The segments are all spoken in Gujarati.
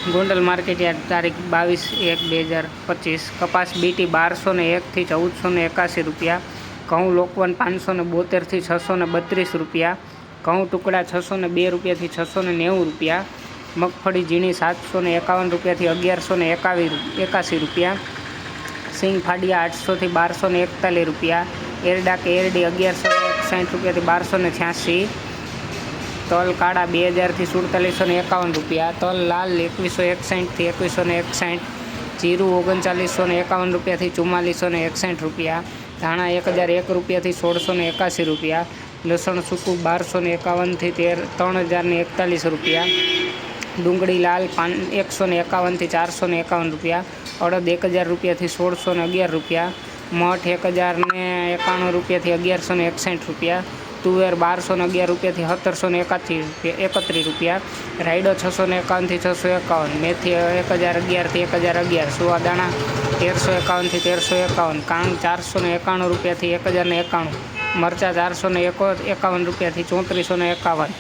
ગોંડલ માર્કેટયાર્ડ તારીખ 22/1/2025। કપાસ બીટી 1201 થી 1481 રૂપિયા। ઘઉં લોકવન 572 થી 632 રૂપિયા। ઘઉં ટુકડા 602 રૂપિયાથી 690 રૂપિયા। મગફળી ઝીણી 751 રૂપિયાથી 1181 રૂપિયા। સિંગ ફાડિયા 800 થી 1241 રૂપિયા। એરડા કે એરડી 1161 રૂપિયાથી 1286। તલ કાળા 2000 થી 4751 રૂપિયા। તલ લાલ 2161 થી 2161। જીરું 3951 રૂપિયાથી 4461 રૂપિયા। ધાણા 1001 રૂપિયાથી 1681 રૂપિયા। લસણ સૂકું 1251 થી 3041 રૂપિયા। ડુંગળી લાલ 151 થી 451 રૂપિયા। અડદ 1000 રૂપિયાથી 1611 રૂપિયા। મઠ 1091 રૂપિયાથી 1161 રૂપિયા। તુવેર 1211 રૂપિયાથી 1731 રૂપિયા। રાયડો 651 થી 651। મેથી 1011 થી 1011। સુવાદાણા 1351 થી 1351। કાંગ 491 રૂપિયાથી 1091। મરચાં 451 રૂપિયાથી 3451।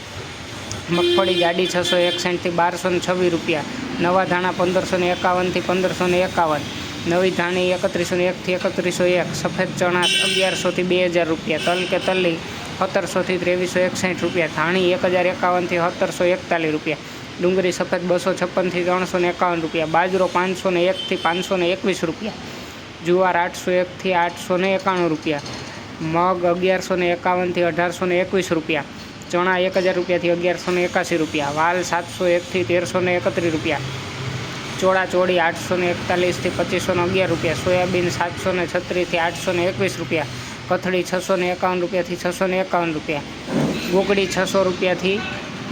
મગફળી જાડી 661 થી 1226 રૂપિયા। નવા ધાણા 1551 થી 1551। નવી ધાણી 3101 થી 3101। સફેદ ચણા 1100 થી 2000 રૂપિયા। તલ કે તલ્લી 1700 થી 2361 રૂપિયા। ધાણી 1051 થી 1741 રૂપિયા। ડુંગળી સફેદ 256 થી 351 રૂપિયા। બાજરો 501 થી 521 રૂપિયા। જુવાર 801 થી 891 રૂપિયા। મગ 1151 થી 1821 રૂપિયા। ચણા 1000 રૂપિયાથી 1181 રૂપિયા। વાલ 701 થી 1331 રૂપિયા। ચોળા ચોળી 841 થી 2511 રૂપિયા। સોયાબીન 736 થી 821 રૂપિયા। કથળી 651 રૂપિયાથી 651 રૂપિયા। ગોગડી 600 રૂપિયાથી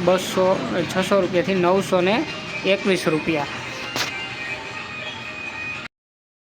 921 રૂપિયા।